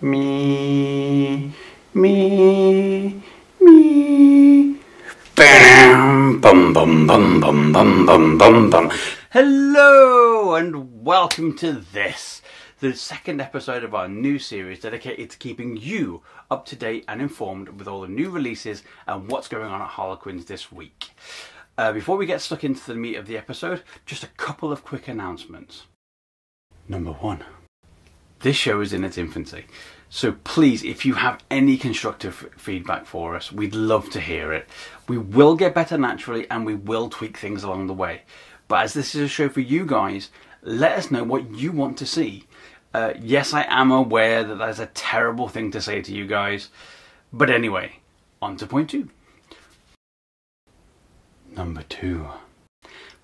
Me, me, me. Bam, bum, bum, bum, bum, bum, bum, bum, bum. Hello and welcome to this, the second episode of our new series dedicated to keeping you up to date and informed with all the new releases and what's going on at Harlequins this week. Before we get stuck into the meat of the episode, just a couple of quick announcements. Number one. This show is in its infancy, so please, if you have any constructive feedback for us, we'd love to hear it. We will get better naturally and we will tweak things along the way. But as this is a show for you guys, let us know what you want to see. Yes, I am aware that that's a terrible thing to say to you guys. But anyway, on to point two. Number two.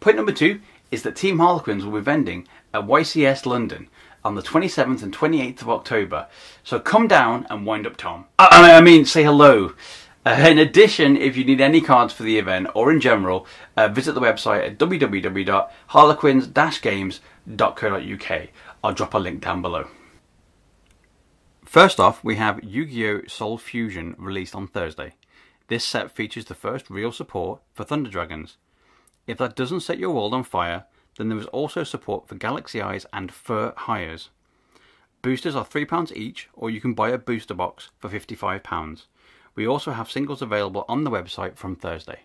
Point number two is that Team Harlequins will be vending at YCS London on the 27th and 28th of October. So come down and wind up Tom. I mean, say hello. In addition, if you need any cards for the event or in general, visit the website at www.harlequins-games.co.uk. I'll drop a link down below. First off, we have Yu-Gi-Oh! Soul Fusion released on Thursday. This set features the first real support for Thunder Dragons. If that doesn't set your world on fire, then there is also support for Galaxy Eyes and Fur Hires. Boosters are £3 each, or you can buy a booster box for £55. We also have singles available on the website from Thursday.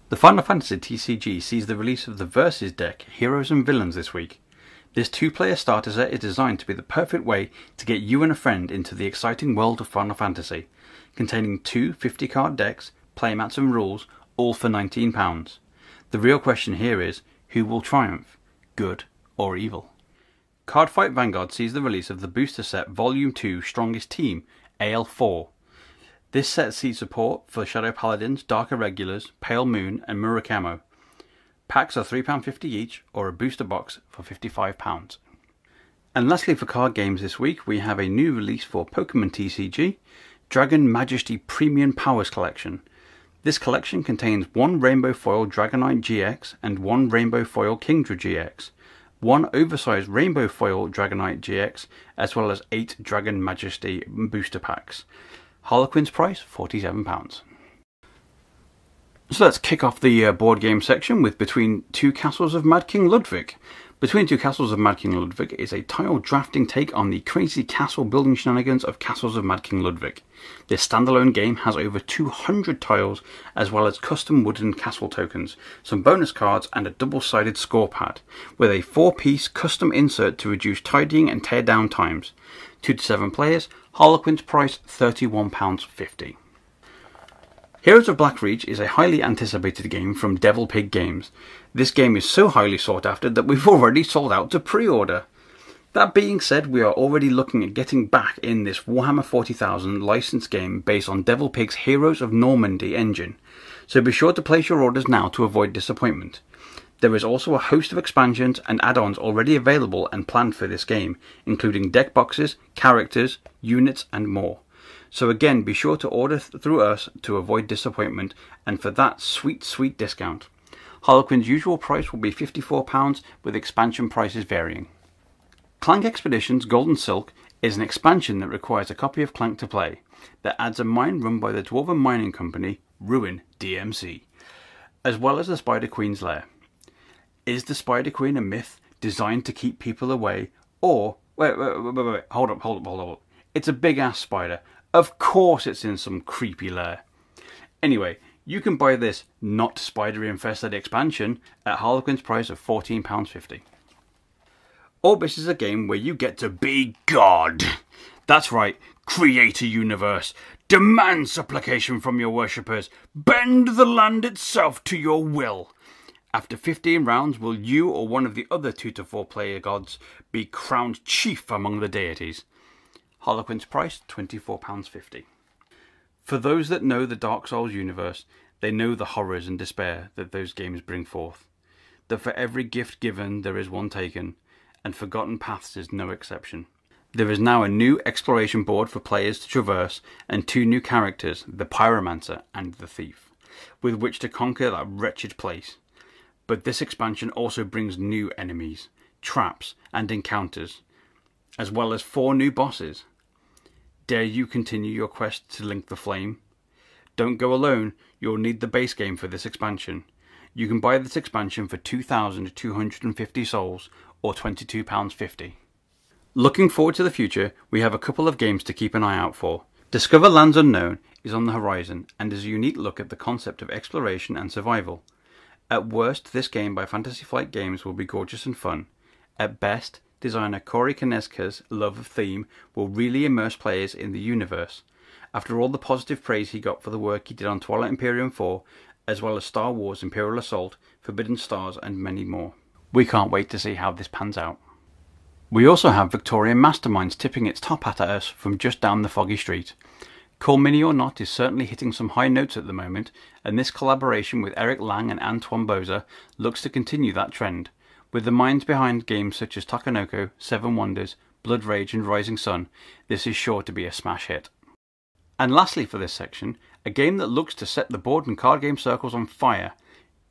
The Final Fantasy TCG sees the release of the Versus deck Heroes and Villains this week. This two-player starter set is designed to be the perfect way to get you and a friend into the exciting world of Final Fantasy, containing two 50-card decks, playmats and rules, all for £19. The real question here is, who will triumph, good or evil? Cardfight Vanguard sees the release of the booster set Volume 2 Strongest Team, AL4. This set sees support for Shadow Paladins, Dark Irregulars, Pale Moon and Murakamo. Packs are £3.50 each, or a booster box for £55. And lastly, for card games this week, we have a new release for Pokemon TCG, Dragon Majesty Premium Powers Collection. This collection contains one Rainbow Foil Dragonite GX and one Rainbow Foil Kingdra GX, one oversized Rainbow Foil Dragonite GX, as well as 8 Dragon Majesty booster packs. Harlequins price £47. So let's kick off the board game section with Between Two Castles of Mad King Ludwig. Between Two Castles of Mad King Ludwig is a tile drafting take on the crazy castle building shenanigans of Castles of Mad King Ludwig. This standalone game has over 200 tiles, as well as custom wooden castle tokens, some bonus cards and a double-sided score pad, with a 4-piece custom insert to reduce tidying and tear down times. 2 to 7 players, Harlequins price £31.50. Heroes of Blackreach is a highly anticipated game from Devil Pig Games. This game is so highly sought after that we've already sold out to pre-order. That being said, we are already looking at getting back in this Warhammer 40,000 licensed game based on Devil Pig's Heroes of Normandy engine, so be sure to place your orders now to avoid disappointment. There is also a host of expansions and add-ons already available and planned for this game, including deck boxes, characters, units and more. So again, be sure to order through us to avoid disappointment, and for that sweet discount. Harlequin's usual price will be £54, with expansion prices varying. Clank Expeditions Golden Silk is an expansion that requires a copy of Clank to play, that adds a mine run by the Dwarven mining company, Ruin DMC, as well as the Spider Queen's lair. Is the Spider Queen a myth designed to keep people away, or... Wait, hold up. It's a big ass spider. Of course it's in some creepy lair. Anyway, you can buy this not spider-infested expansion at Harlequin's price of £14.50. Orbis is a game where you get to be God. That's right, create a universe. Demand supplication from your worshippers. Bend the land itself to your will. After 15 rounds, will you or one of the other 2 to 4 player gods be crowned chief among the deities? Harlequin's price, £24.50. For those that know the Dark Souls universe, they know the horrors and despair that those games bring forth. That for every gift given, there is one taken, and Forgotten Paths is no exception. There is now a new exploration board for players to traverse, and 2 new characters, the Pyromancer and the Thief, with which to conquer that wretched place. But this expansion also brings new enemies, traps, and encounters, as well as 4 new bosses. Dare you continue your quest to link the flame? Don't go alone, you'll need the base game for this expansion. You can buy this expansion for 2,250 souls or £22.50. Looking forward to the future, we have a couple of games to keep an eye out for. Discover Lands Unknown is on the horizon and is a unique look at the concept of exploration and survival. At worst, this game by Fantasy Flight Games will be gorgeous and fun. At best, designer Corey Konietzka's love of theme will really immerse players in the universe. After all the positive praise he got for the work he did on Twilight Imperium 4, as well as Star Wars Imperial Assault, Forbidden Stars and many more. We can't wait to see how this pans out. We also have Victorian Masterminds tipping its top hat at us from just down the foggy street. Core Mini or Not is certainly hitting some high notes at the moment, and this collaboration with Eric Lang and Antoine Boza looks to continue that trend. With the minds behind games such as Takenoko, Seven Wonders, Blood Rage and Rising Sun, this is sure to be a smash hit. And lastly for this section, a game that looks to set the board and card game circles on fire,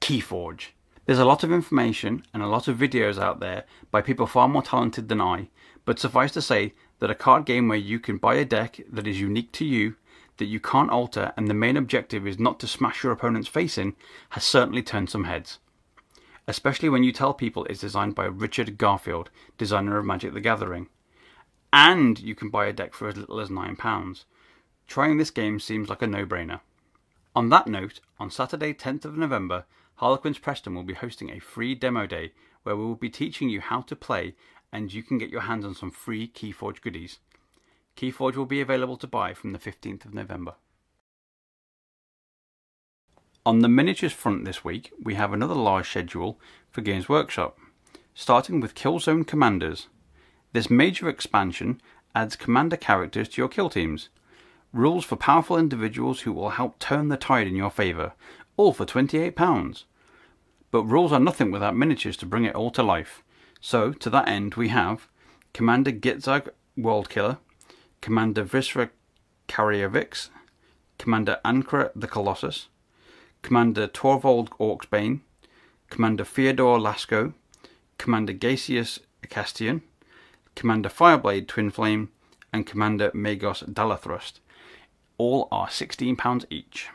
Keyforge. There's a lot of information and a lot of videos out there by people far more talented than I, but suffice to say that a card game where you can buy a deck that is unique to you, that you can't alter, and the main objective is not to smash your opponent's face in, has certainly turned some heads. Especially when you tell people it's designed by Richard Garfield, designer of Magic the Gathering. And you can buy a deck for as little as £9. Trying this game seems like a no-brainer. On that note, on Saturday 10th of November, Harlequins Preston will be hosting a free demo day where we will be teaching you how to play and you can get your hands on some free Keyforge goodies. Keyforge will be available to buy from the 15th of November. On the miniatures front this week, we have another large schedule for Games Workshop, starting with Killzone Commanders. This major expansion adds commander characters to your kill teams. Rules for powerful individuals who will help turn the tide in your favour, all for £28. But rules are nothing without miniatures to bring it all to life. So, to that end, we have Commander Gitzag Worldkiller, Commander Visra Karyovix, Commander Ankra the Colossus, Commander Torvald Orcsbane, Commander Fyodor Lasko, Commander Gaseus Acastian, Commander Fireblade Twinflame, and Commander Magos Dalathrust. All are £16 each.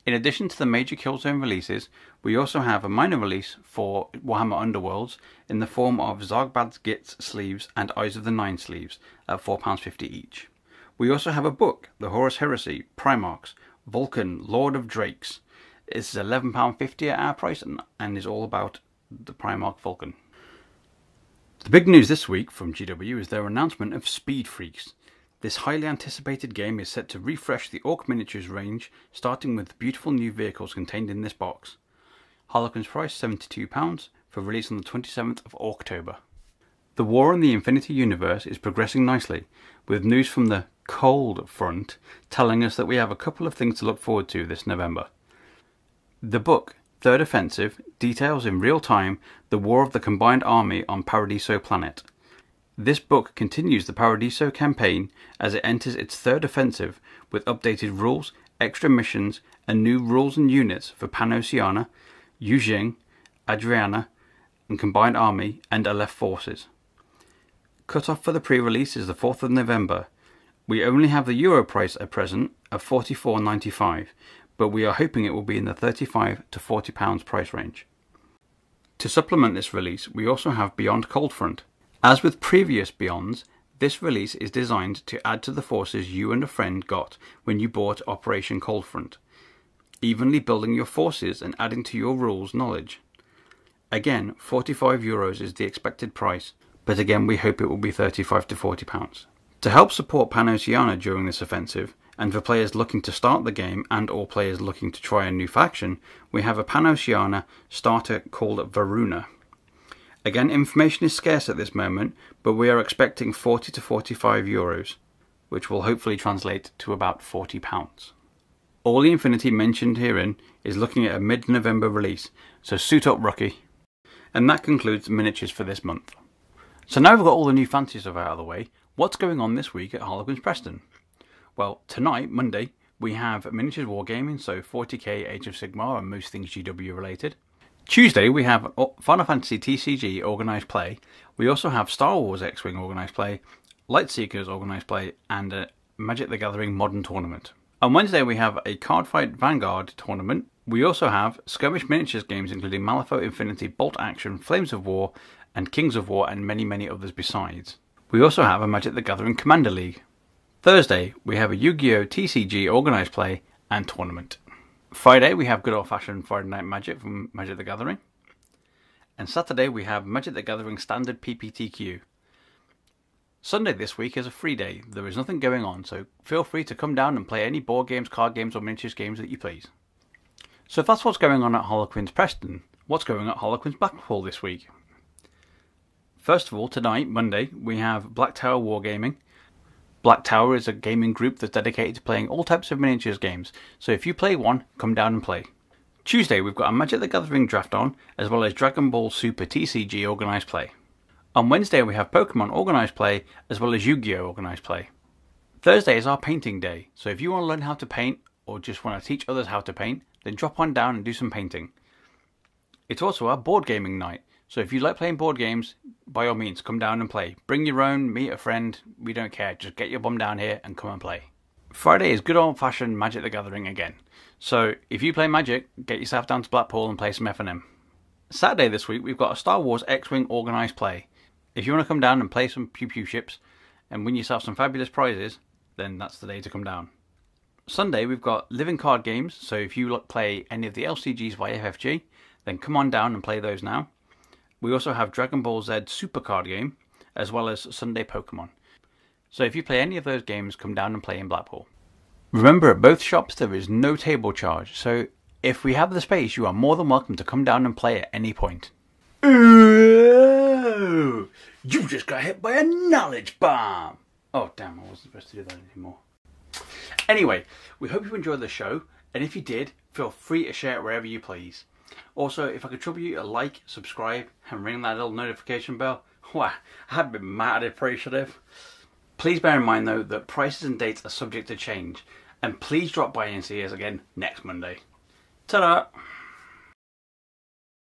In addition to the major Killzone releases, we also have a minor release for Warhammer Underworlds in the form of Zargbad's Gitz sleeves and Eyes of the Nine sleeves at £4.50 each. We also have a book, The Horus Heresy, Primarchs, Vulcan, Lord of Drakes. This is £11.50 at our price and is all about the Primarch Vulcan. The big news this week from GW is their announcement of Speed Freaks. This highly anticipated game is set to refresh the Orc Miniatures range, starting with the beautiful new vehicles contained in this box. Harlequins price £72 for release on the 27th of October. The war on the Infinity Universe is progressing nicely, with news from the cold front telling us that we have a couple of things to look forward to this November. The book, Third Offensive, details in real time the war of the combined army on Paradiso Planet. This book continues the Paradiso campaign as it enters its third offensive with updated rules, extra missions, and new rules and units for Pan-Oceania, Yujing, Adriana, and Combined Army and Aleph forces. Cut-off for the pre-release is the 4th of November. We only have the Euro price at present of £44.95, but we are hoping it will be in the £35 to £40 price range. To supplement this release, we also have Beyond Coldfront. As with previous Beyonds, this release is designed to add to the forces you and a friend got when you bought Operation Coldfront, evenly building your forces and adding to your rules knowledge. Again, €45 is the expected price, but again we hope it will be £35 to £40. To help support Pan-Oceania during this offensive, and for players looking to start the game and or players looking to try a new faction, we have a Pan-Oceania starter called Varuna. Again, information is scarce at this moment, but we are expecting €40 to €45, which will hopefully translate to about £40. All the Infinity mentioned herein is looking at a mid-November release, so suit up rookie. And that concludes miniatures for this month. So now we've got all the new fancy stuff out of the way, what's going on this week at Harlequins Preston? Well, tonight, Monday, we have miniatures wargaming, so 40k Age of Sigmar and most things GW related. Tuesday we have Final Fantasy TCG organised play. We also have Star Wars X-Wing organised play, Lightseekers organised play, and a Magic the Gathering Modern Tournament. On Wednesday we have a Cardfight Vanguard tournament. We also have skirmish miniatures games including Malifaux Infinity, Bolt Action, Flames of War, and Kings of War, and many, many others besides. We also have a Magic the Gathering Commander League. Thursday we have a Yu-Gi-Oh! TCG organised play and tournament. Friday we have good old-fashioned Friday Night Magic from Magic the Gathering. And Saturday we have Magic the Gathering Standard PPTQ. Sunday this week is a free day. There is nothing going on, so feel free to come down and play any board games, card games or miniatures games that you please. So if that's what's going on at Harlequins Preston, what's going on at Harlequins Blackpool this week? First of all, tonight, Monday, we have Black Tower Wargaming. Black Tower is a gaming group that's dedicated to playing all types of miniatures games, so if you play one, come down and play. Tuesday we've got a Magic the Gathering draft on, as well as Dragon Ball Super TCG organised play. On Wednesday we have Pokemon organised play, as well as Yu-Gi-Oh! Organised play. Thursday is our painting day, so if you want to learn how to paint, or just want to teach others how to paint, then drop on down and do some painting. It's also our board gaming night, so if you like playing board games, by all means come down and play. Bring your own, meet a friend, we don't care, just get your bum down here and come and play. Friday is good old fashioned Magic the Gathering again, so if you play Magic, get yourself down to Blackpool and play some F&M. Saturday this week we've got a Star Wars X-Wing organised play. If you want to come down and play some pew pew ships and win yourself some fabulous prizes, then that's the day to come down. Sunday we've got living card games, so if you play any of the LCGs by FFG, then come on down and play those now. We also have Dragon Ball Z Super Card Game, as well as Sunday Pokemon. So if you play any of those games, come down and play in Blackpool. Remember, at both shops there is no table charge, so if we have the space, you are more than welcome to come down and play at any point. Ooh, you just got hit by a knowledge bomb! Oh damn, I wasn't supposed to do that anymore. Anyway, we hope you enjoyed the show, and if you did, feel free to share it wherever you please. Also, if I could trouble you to like, subscribe, and ring that little notification bell, wow, I'd be mad appreciative. Please bear in mind though that prices and dates are subject to change, and please drop by and see us again next Monday. Ta-da!